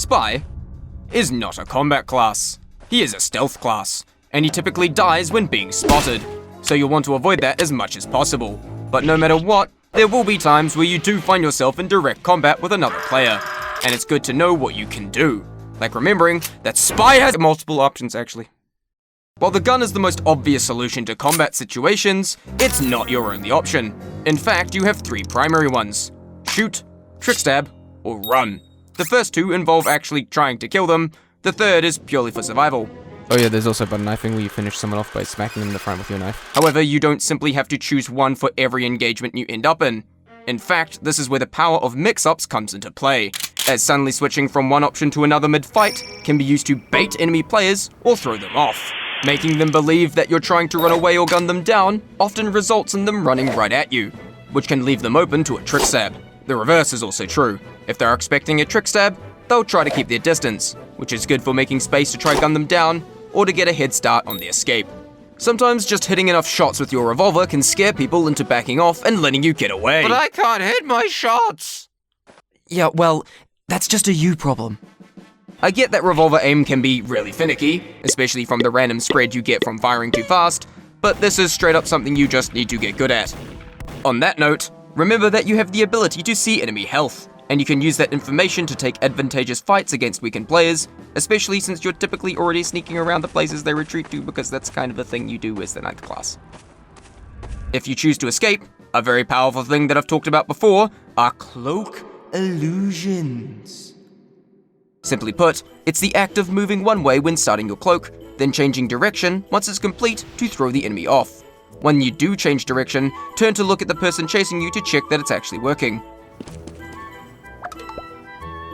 Spy is not a combat class. He is a stealth class, and he typically dies when being spotted, so you'll want to avoid that as much as possible. But no matter what, there will be times where you do find yourself in direct combat with another player, and it's good to know what you can do, like remembering that Spy has multiple options actually. While the gun is the most obvious solution to combat situations, it's not your only option. In fact, you have three primary ones: shoot, trick stab, or run. The first two involve actually trying to kill them, the third is purely for survival. Oh yeah, there's also button knifing where you finish someone off by smacking them in the front with your knife. However, you don't simply have to choose one for every engagement you end up in. In fact, this is where the power of mix-ups comes into play, as suddenly switching from one option to another mid-fight can be used to bait enemy players or throw them off. Making them believe that you're trying to run away or gun them down often results in them running right at you, which can leave them open to a trick stab. The reverse is also true. If they're expecting a trick stab, they'll try to keep their distance, which is good for making space to try gun them down or to get a head start on the escape. Sometimes just hitting enough shots with your revolver can scare people into backing off and letting you get away. But I can't hit my shots! Yeah, well, that's just a you problem. I get that revolver aim can be really finicky, especially from the random spread you get from firing too fast, but this is straight up something you just need to get good at. On that note, remember that you have the ability to see enemy health, and you can use that information to take advantageous fights against weakened players, especially since you're typically already sneaking around the places they retreat to because that's kind of a thing you do as the 9th class. If you choose to escape, a very powerful thing that I've talked about before are cloak illusions. Simply put, it's the act of moving one way when starting your cloak, then changing direction once it's complete to throw the enemy off. When you do change direction, turn to look at the person chasing you to check that it's actually working.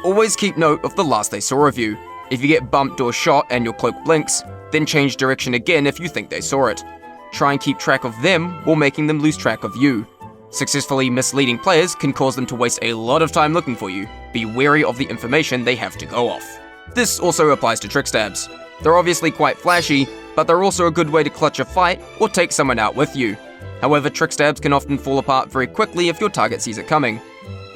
Always keep note of the last they saw of you. If you get bumped or shot and your cloak blinks, then change direction again if you think they saw it. Try and keep track of them while making them lose track of you. Successfully misleading players can cause them to waste a lot of time looking for you. Be wary of the information they have to go off. This also applies to trick stabs. They're obviously quite flashy, but they're also a good way to clutch a fight or take someone out with you. However, trick stabs can often fall apart very quickly if your target sees it coming.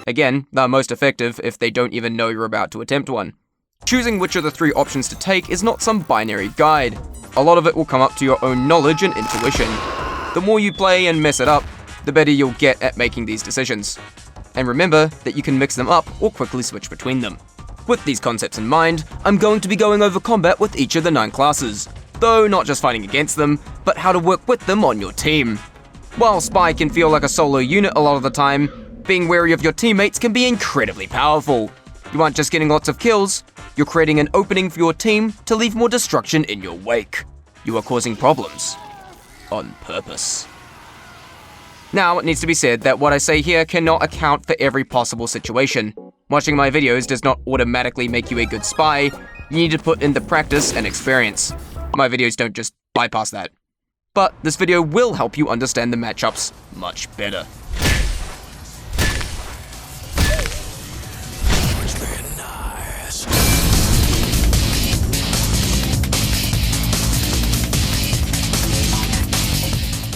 Again, they're most effective if they don't even know you're about to attempt one. Choosing which of the three options to take is not some binary guide. A lot of it will come up to your own knowledge and intuition. The more you play and mess it up, the better you'll get at making these decisions. And remember that you can mix them up or quickly switch between them. With these concepts in mind, I'm going to be going over combat with each of the 9 classes, though not just fighting against them, but how to work with them on your team. While Spy can feel like a solo unit a lot of the time, being wary of your teammates can be incredibly powerful. You aren't just getting lots of kills, you're creating an opening for your team to leave more destruction in your wake. You are causing problems. On purpose. Now, it needs to be said that what I say here cannot account for every possible situation. Watching my videos does not automatically make you a good spy. You need to put in the practice and experience. My videos don't just bypass that. But this video will help you understand the matchups much better.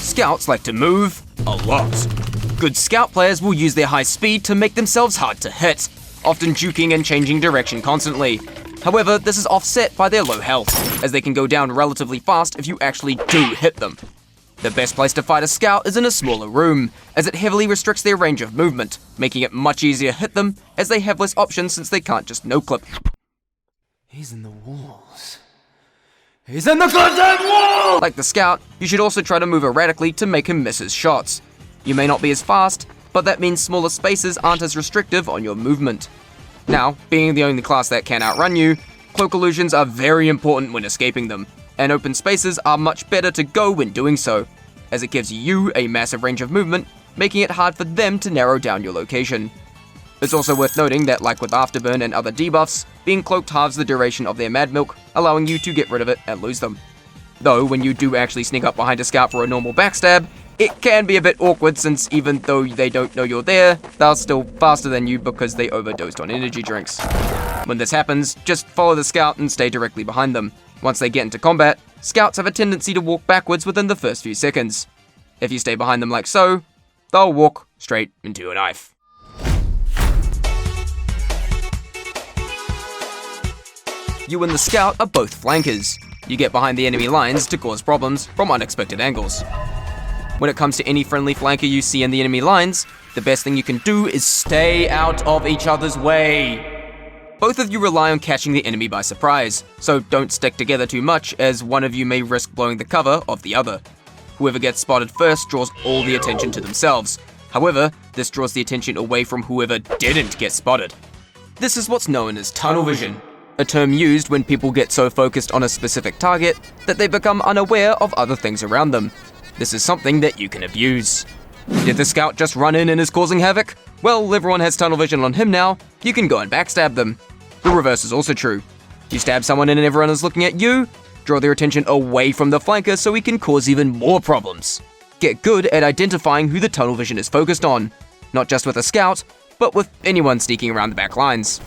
Scouts like to move a lot. Good scout players will use their high speed to make themselves hard to hit, often juking and changing direction constantly. However, this is offset by their low health, as they can go down relatively fast if you actually do hit them. The best place to fight a scout is in a smaller room, as it heavily restricts their range of movement, making it much easier to hit them as they have less options since they can't just no-clip. He's in the walls. He's in the goddamn wall! Like the scout, you should also try to move erratically to make him miss his shots. You may not be as fast, but that means smaller spaces aren't as restrictive on your movement. Now, being the only class that can outrun you, cloak illusions are very important when escaping them, and open spaces are much better to go when doing so, as it gives you a massive range of movement, making it hard for them to narrow down your location. It's also worth noting that, like with Afterburn and other debuffs, being cloaked halves the duration of their Mad Milk, allowing you to get rid of it and lose them. Though, when you do actually sneak up behind a scout for a normal backstab, it can be a bit awkward since even though they don't know you're there, they're still faster than you because they overdosed on energy drinks. When this happens, just follow the scout and stay directly behind them. Once they get into combat, scouts have a tendency to walk backwards within the first few seconds. If you stay behind them like so, they'll walk straight into a knife. you and the scout are both flankers. You get behind the enemy lines to cause problems from unexpected angles. When it comes to any friendly flanker you see in the enemy lines, the best thing you can do is stay out of each other's way. Both of you rely on catching the enemy by surprise, so don't stick together too much as one of you may risk blowing the cover of the other. Whoever gets spotted first draws all the attention to themselves. However, this draws the attention away from whoever didn't get spotted. This is what's known as tunnel vision, a term used when people get so focused on a specific target that they become unaware of other things around them. This is something that you can abuse. Did the scout just run in and is causing havoc? Well, everyone has tunnel vision on him now, you can go and backstab them. The reverse is also true. You stab someone and everyone is looking at you, draw their attention away from the flanker so he can cause even more problems. Get good at identifying who the tunnel vision is focused on, not just with a scout, but with anyone sneaking around the back lines.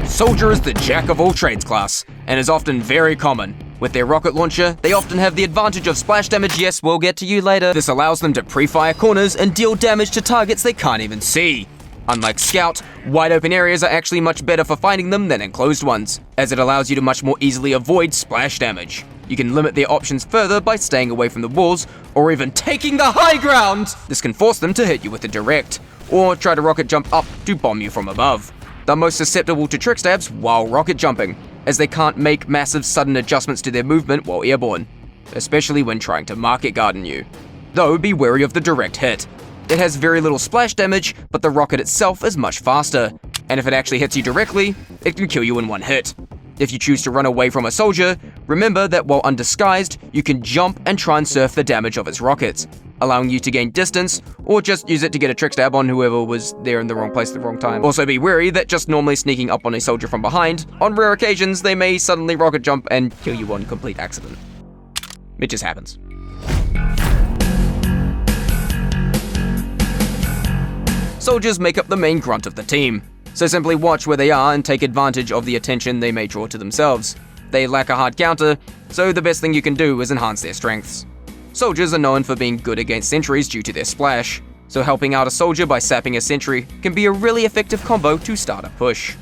Soldier is the jack of all trades class, and is often very common. With their rocket launcher, they often have the advantage of splash damage. Yes, we'll get to you later. This allows them to pre-fire corners and deal damage to targets they can't even see. Unlike Scout, wide open areas are actually much better for finding them than enclosed ones, as it allows you to much more easily avoid splash damage. You can limit their options further by staying away from the walls, or even taking the high ground! This can force them to hit you with a direct, or try to rocket jump up to bomb you from above. They're most susceptible to trick stabs while rocket jumping, as they can't make massive sudden adjustments to their movement while airborne, especially when trying to market garden you. Though be wary of the direct hit. It has very little splash damage, but the rocket itself is much faster, and if it actually hits you directly, it can kill you in one hit. If you choose to run away from a soldier, remember that while undisguised, you can jump and try and surf the damage of its rockets, allowing you to gain distance, or just use it to get a trick stab on whoever was there in the wrong place at the wrong time. Also be wary that just normally sneaking up on a soldier from behind, on rare occasions they may suddenly rocket jump and kill you on complete accident. It just happens. Soldiers make up the main grunt of the team, so simply watch where they are and take advantage of the attention they may draw to themselves. They lack a hard counter, so the best thing you can do is enhance their strengths. Soldiers are known for being good against sentries due to their splash, so helping out a soldier by sapping a sentry can be a really effective combo to start a push.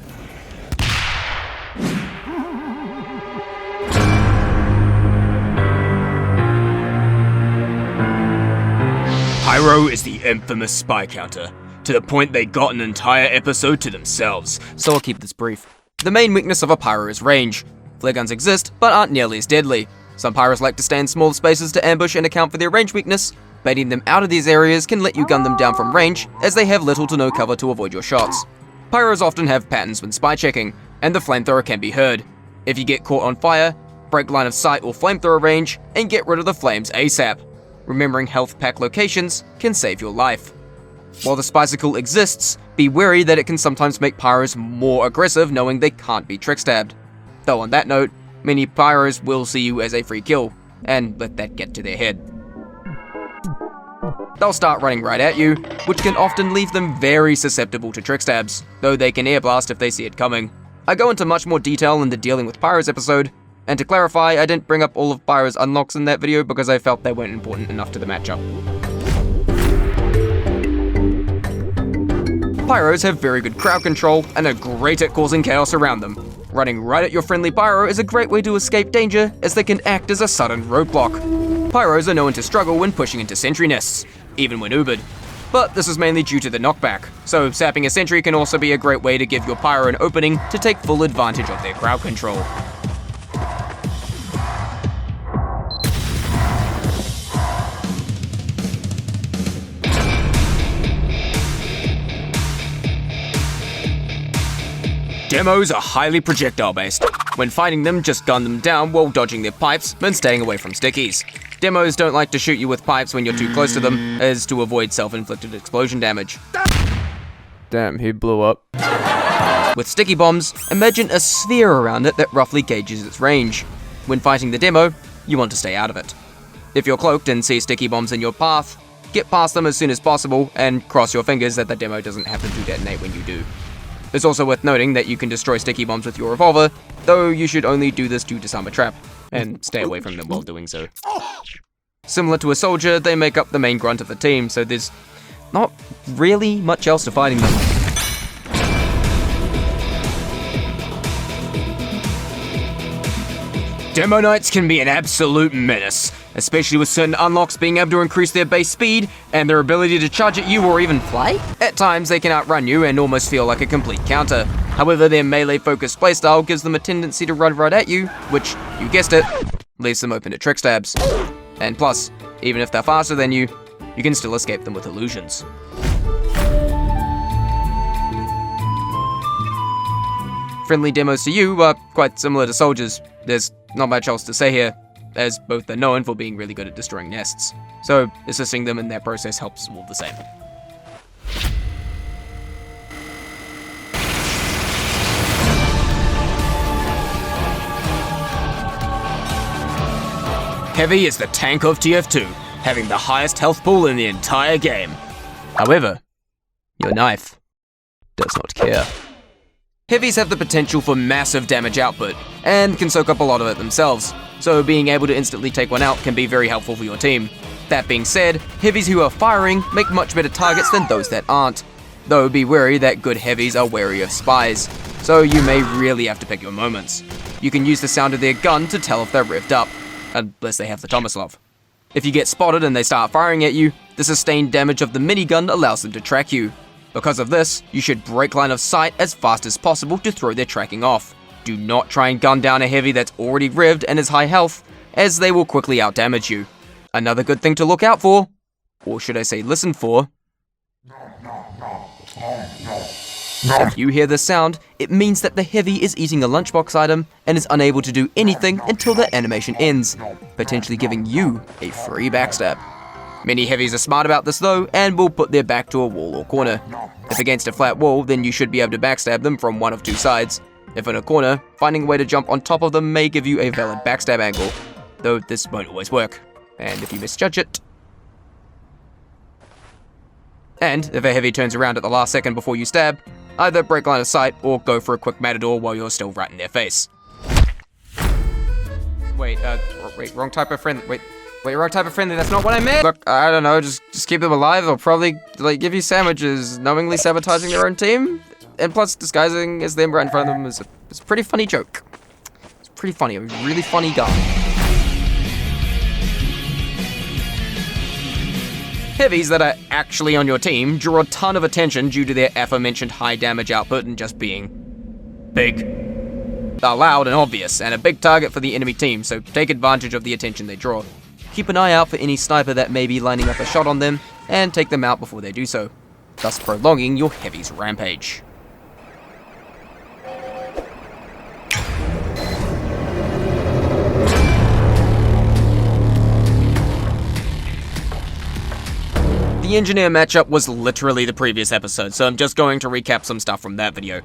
Pyro is the infamous spy counter, to the point they got an entire episode to themselves, so I'll keep this brief. The main weakness of a pyro is range. Flare guns exist, but aren't nearly as deadly. Some pyros like to stay in small spaces to ambush and account for their range weakness. Baiting them out of these areas can let you gun them down from range, as they have little to no cover to avoid your shots. Pyros often have patterns when spy checking, and the flamethrower can be heard. If you get caught on fire, break line of sight or flamethrower range, and get rid of the flames ASAP. Remembering health pack locations can save your life. While the Spicicle exists, be wary that it can sometimes make pyros more aggressive knowing they can't be trick stabbed. Though on that note, many pyros will see you as a free kill, and let that get to their head. They'll start running right at you, which can often leave them very susceptible to trick stabs, though they can air blast if they see it coming. I go into much more detail in the Dealing with Pyros episode, and to clarify, I didn't bring up all of Pyro's unlocks in that video because I felt they weren't important enough to the matchup. Pyros have very good crowd control and are great at causing chaos around them. Running right at your friendly pyro is a great way to escape danger, as they can act as a sudden roadblock. Pyros are known to struggle when pushing into sentry nests, even when Ubered. But this is mainly due to the knockback, so sapping a sentry can also be a great way to give your pyro an opening to take full advantage of their crowd control. Demos are highly projectile based. When fighting them, just gun them down while dodging their pipes and staying away from stickies. Demos don't like to shoot you with pipes when you're too close to them, as to avoid self-inflicted explosion damage. Damn, he blew up. With sticky bombs, imagine a sphere around it that roughly gauges its range. When fighting the demo, you want to stay out of it. If you're cloaked and see sticky bombs in your path, get past them as soon as possible and cross your fingers that the demo doesn't happen to detonate when you do. It's also worth noting that you can destroy sticky bombs with your revolver, though you should only do this to disarm a trap, and stay away from them while doing so. Similar to a soldier, they make up the main grunt of the team, so there's not really much else to fighting them. Demo Knights can be an absolute menace, especially with certain unlocks being able to increase their base speed and their ability to charge at you or even fly. At times, they can outrun you and almost feel like a complete counter. However, their melee-focused playstyle gives them a tendency to run right at you, which, you guessed it, leaves them open to trick stabs. And plus, even if they're faster than you can still escape them with illusions. Friendly demos to you are quite similar to soldiers. There's not much else to say here, as both are known for being really good at destroying nests. So, assisting them in that process helps all the same. Heavy is the tank of TF2, having the highest health pool in the entire game. However, your knife does not care. Heavies have the potential for massive damage output, and can soak up a lot of it themselves, so being able to instantly take one out can be very helpful for your team. That being said, heavies who are firing make much better targets than those that aren't, though be wary that good heavies are wary of spies, so you may really have to pick your moments. You can use the sound of their gun to tell if they're revved up, unless they have the Tomislav. If you get spotted and they start firing at you, the sustained damage of the minigun allows them to track you. Because of this, you should break line of sight as fast as possible to throw their tracking off. Do not try and gun down a heavy that's already revved and is high health, as they will quickly outdamage you. Another good thing to look out for, or should I say listen for, if you hear the sound, it means that the heavy is eating a lunchbox item and is unable to do anything until the animation ends, potentially giving you a free backstab. Many heavies are smart about this though, and will put their back to a wall or corner. If against a flat wall, then you should be able to backstab them from one of two sides. If in a corner, finding a way to jump on top of them may give you a valid backstab angle, though this won't always work, and if you misjudge it. And if a heavy turns around at the last second before you stab, either break line of sight or go for a quick matador while you're still right in their face. Wait, wrong type of friend. Wait, wrong type of friendly, that's not what I meant! Look, I don't know, just keep them alive, they'll probably, give you sandwiches, knowingly sabotaging their own team, and plus disguising as them right in front of them is a pretty funny joke. It's pretty funny, a really funny guy. Heavies that are actually on your team draw a ton of attention due to their aforementioned high damage output and just being big. They're loud and obvious, and a big target for the enemy team, so take advantage of the attention they draw. Keep an eye out for any sniper that may be lining up a shot on them, and take them out before they do so, thus prolonging your heavy's rampage. The engineer matchup was literally the previous episode, so I'm just going to recap some stuff from that video.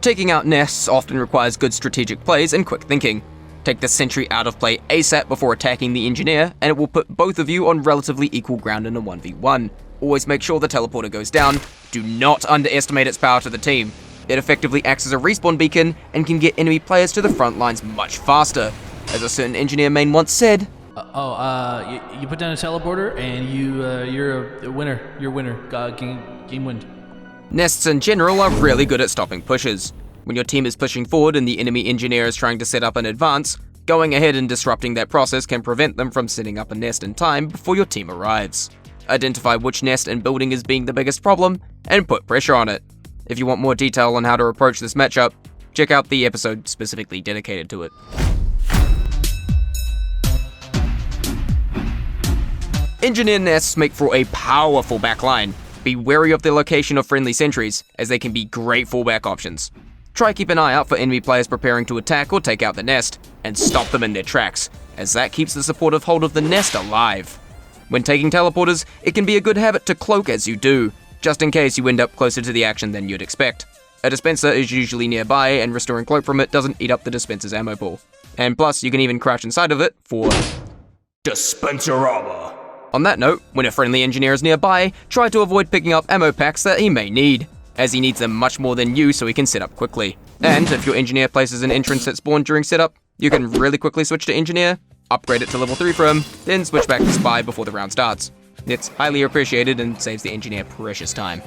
Taking out nests often requires good strategic plays and quick thinking. Take the sentry out of play ASAP before attacking the engineer, and it will put both of you on relatively equal ground in a 1v1. Always make sure the teleporter goes down. Do not underestimate its power to the team. It effectively acts as a respawn beacon and can get enemy players to the front lines much faster. As a certain engineer main once said, you put down a teleporter and you're a winner. You're a winner. Game win. Nests in general are really good at stopping pushes. When your team is pushing forward and the enemy engineer is trying to set up an advance, going ahead and disrupting that process can prevent them from setting up a nest in time before your team arrives. Identify which nest and building is being the biggest problem, and put pressure on it. If you want more detail on how to approach this matchup, check out the episode specifically dedicated to it. Engineer nests make for a powerful backline. Be wary of the location of friendly sentries, as they can be great fallback options. Try keep an eye out for enemy players preparing to attack or take out the nest, and stop them in their tracks, as that keeps the supportive hold of the nest alive. When taking teleporters, it can be a good habit to cloak as you do, just in case you end up closer to the action than you'd expect. A dispenser is usually nearby, and restoring cloak from it doesn't eat up the dispenser's ammo pool. And plus, you can even crouch inside of it for dispenser armor. On that note, when a friendly engineer is nearby, try to avoid picking up ammo packs that he may need, as he needs them much more than you so he can set up quickly. And if your engineer places an entrance at spawn during setup, you can really quickly switch to engineer, upgrade it to level 3 for him, then switch back to spy before the round starts. It's highly appreciated and saves the engineer precious time.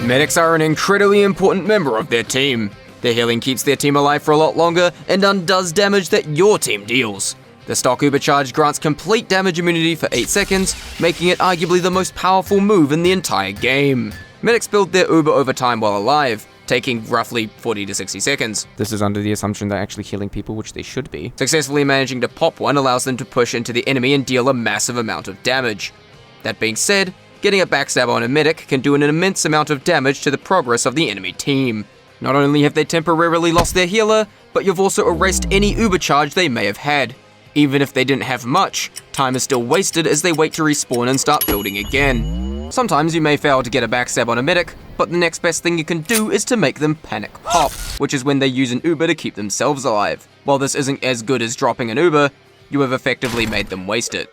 Medics are an incredibly important member of their team. Their healing keeps their team alive for a lot longer and undoes damage that your team deals. The stock Uber charge grants complete damage immunity for 8 seconds, making it arguably the most powerful move in the entire game. Medics build their Uber over time while alive, taking roughly 40 to 60 seconds. This is under the assumption they're actually healing people, which they should be. Successfully managing to pop one allows them to push into the enemy and deal a massive amount of damage. That being said, getting a backstab on a medic can do an immense amount of damage to the progress of the enemy team. Not only have they temporarily lost their healer, but you've also erased any Uber charge they may have had. Even if they didn't have much, time is still wasted as they wait to respawn and start building again. Sometimes you may fail to get a backstab on a medic, but the next best thing you can do is to make them panic pop, which is when they use an Uber to keep themselves alive. While this isn't as good as dropping an Uber, you have effectively made them waste it.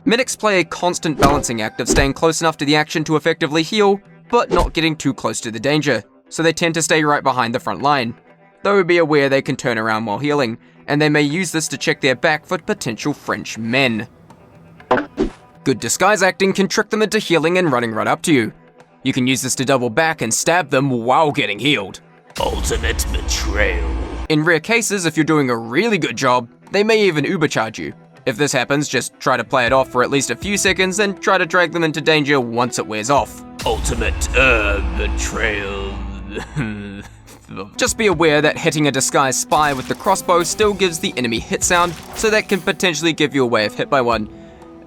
Medics play a constant balancing act of staying close enough to the action to effectively heal, but not getting too close to the danger, so they tend to stay right behind the front line. Though be aware they can turn around while healing, and they may use this to check their back for potential French men. Good disguise acting can trick them into healing and running right up to you. You can use this to double back and stab them while getting healed. Ultimate betrayal. In rare cases, if you're doing a really good job, they may even Uber charge you. If this happens, just try to play it off for at least a few seconds and try to drag them into danger once it wears off. Ultimate betrayal. Just be aware that hitting a disguised spy with the crossbow still gives the enemy hit sound, so that can potentially give you away if hit by one.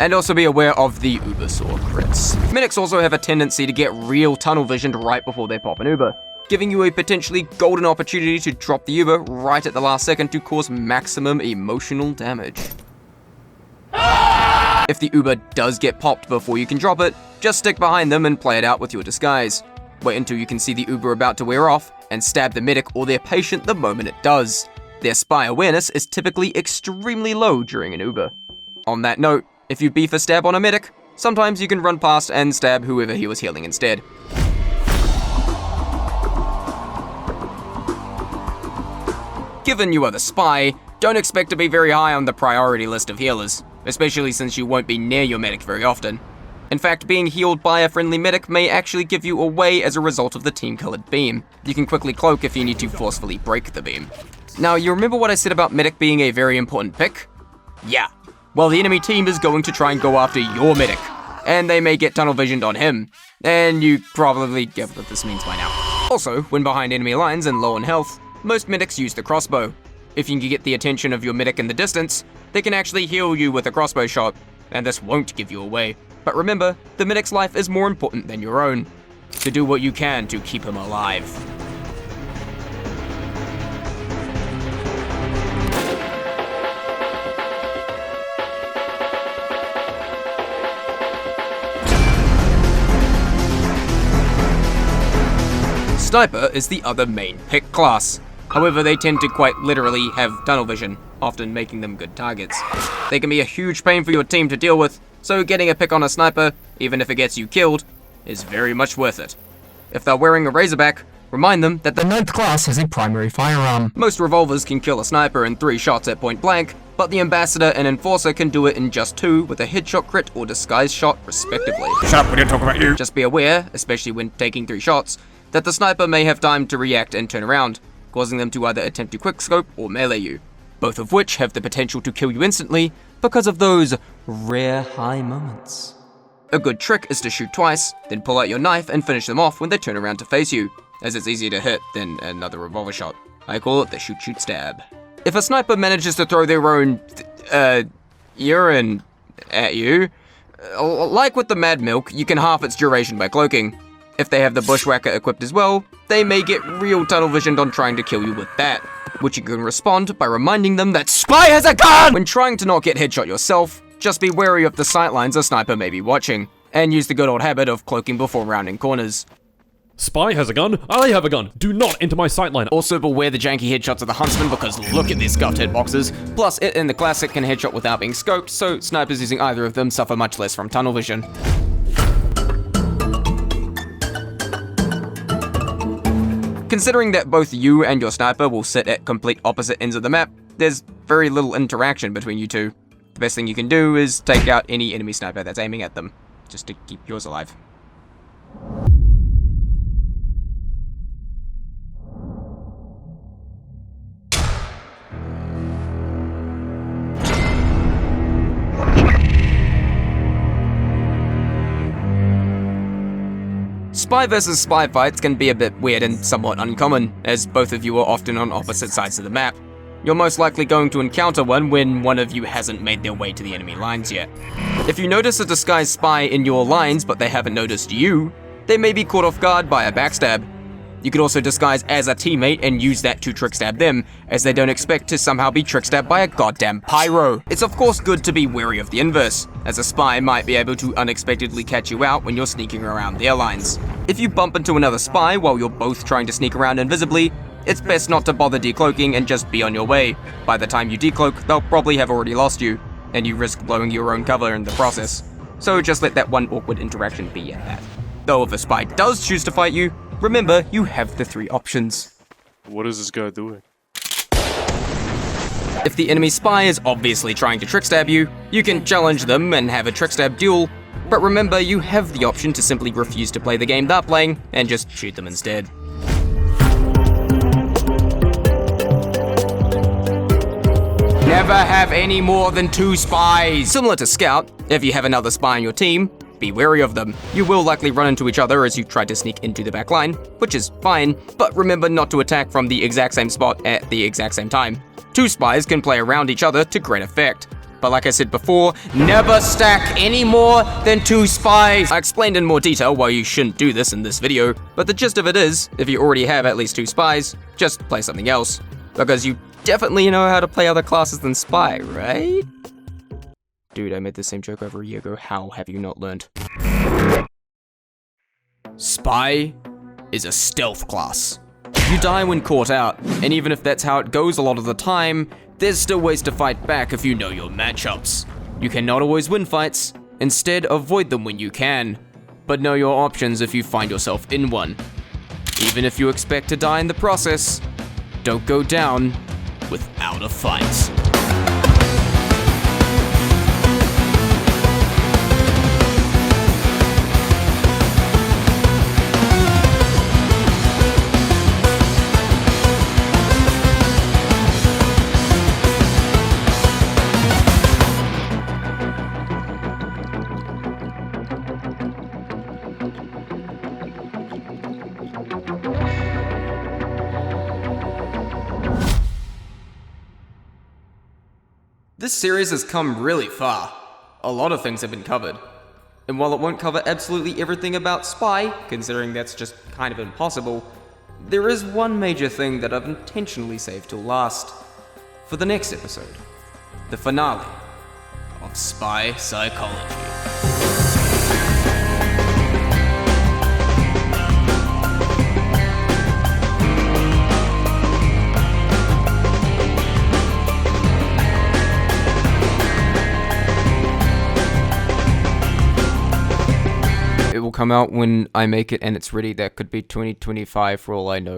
And also be aware of the Uber saw crits. Medics also have a tendency to get real tunnel visioned right before they pop an Uber, giving you a potentially golden opportunity to drop the Uber right at the last second to cause maximum emotional damage. If the Uber does get popped before you can drop it, just stick behind them and play it out with your disguise. Wait until you can see the Uber about to wear off, and stab the medic or their patient the moment it does. Their spy awareness is typically extremely low during an Uber. On that note, if you beef a stab on a medic, sometimes you can run past and stab whoever he was healing instead. Given you are the spy, don't expect to be very high on the priority list of healers, especially since you won't be near your medic very often. In fact, being healed by a friendly medic may actually give you away as a result of the team-colored beam. You can quickly cloak if you need to forcefully break the beam. Now, you remember what I said about medic being a very important pick? Yeah. Well, the enemy team is going to try and go after your medic, and they may get tunnel visioned on him, and you probably get what this means by now. Also, when behind enemy lines and low on health, most medics use the crossbow. If you can get the attention of your medic in the distance, they can actually heal you with a crossbow shot, and this won't give you away. But remember, the medic's life is more important than your own, so do what you can to keep him alive. Sniper is the other main pick class. However, they tend to quite literally have tunnel vision, often making them good targets. They can be a huge pain for your team to deal with, so getting a pick on a sniper, even if it gets you killed, is very much worth it. If they're wearing a Razorback, remind them that the 9th class has a primary firearm. Most revolvers can kill a sniper in 3 shots at point blank, but the Ambassador and Enforcer can do it in just 2 with a headshot crit or disguise shot respectively. Shut up, we didn't talk about you. Just be aware, especially when taking 3 shots, that the sniper may have time to react and turn around, causing them to either attempt to quickscope or melee you, both of which have the potential to kill you instantly because of those rare high moments. A good trick is to shoot twice, then pull out your knife and finish them off when they turn around to face you, as it's easier to hit than another revolver shot. I call it the shoot-shoot-stab. If a sniper manages to throw their own urine at you, like with the Mad Milk, you can half its duration by cloaking. If they have the Bushwhacker equipped as well, they may get real tunnel visioned on trying to kill you with that, which you can respond by reminding them that SPY has a gun! When trying to not get headshot yourself, just be wary of the sightlines a sniper may be watching, and use the good old habit of cloaking before rounding corners. Spy has a gun, I have a gun. Do not enter my sightline. Also beware the janky headshots of the Huntsman because look at their scuffed hitboxes. Plus, it in the Classic can headshot without being scoped, so snipers using either of them suffer much less from tunnel vision. Considering that both you and your sniper will sit at complete opposite ends of the map, there's very little interaction between you two. The best thing you can do is take out any enemy sniper that's aiming at them, just to keep yours alive. Spy versus spy fights can be a bit weird and somewhat uncommon, as both of you are often on opposite sides of the map. You're most likely going to encounter one when one of you hasn't made their way to the enemy lines yet. If you notice a disguised spy in your lines but they haven't noticed you, they may be caught off guard by a backstab. You could also disguise as a teammate and use that to trickstab them, as they don't expect to somehow be trickstabbed by a goddamn Pyro. It's of course good to be wary of the inverse, as a spy might be able to unexpectedly catch you out when you're sneaking around their lines. If you bump into another spy while you're both trying to sneak around invisibly, it's best not to bother decloaking and just be on your way. By the time you decloak, they'll probably have already lost you, and you risk blowing your own cover in the process. So just let that one awkward interaction be at that. Though if a spy does choose to fight you, remember, you have the 3 options. What is this guy doing? If the enemy spy is obviously trying to trickstab you, you can challenge them and have a trickstab duel, but remember you have the option to simply refuse to play the game they're playing and just shoot them instead. Never have any more than 2 spies! Similar to Scout, if you have another spy on your team, be wary of them. You will likely run into each other as you try to sneak into the back line, which is fine, but remember not to attack from the exact same spot at the exact same time. 2 spies can play around each other to great effect. But like I said before, never stack any more than 2 spies! I explained in more detail why you shouldn't do this in this video, but the gist of it is, if you already have at least 2 spies, just play something else. Because you definitely know how to play other classes than spy, right? Dude, I made the same joke over a year ago. How have you not learned? Spy is a stealth class. You die when caught out, and even if that's how it goes a lot of the time, there's still ways to fight back if you know your matchups. You cannot always win fights, instead avoid them when you can, but know your options if you find yourself in one. Even if you expect to die in the process, don't go down without a fight. This series has come really far. A lot of things have been covered. And while it won't cover absolutely everything about Spy, considering that's just kind of impossible, there is one major thing that I've intentionally saved till last. For the next episode. The finale of Spy Psychology. It will come out when I make it and it's ready. That could be 2025 for all I know.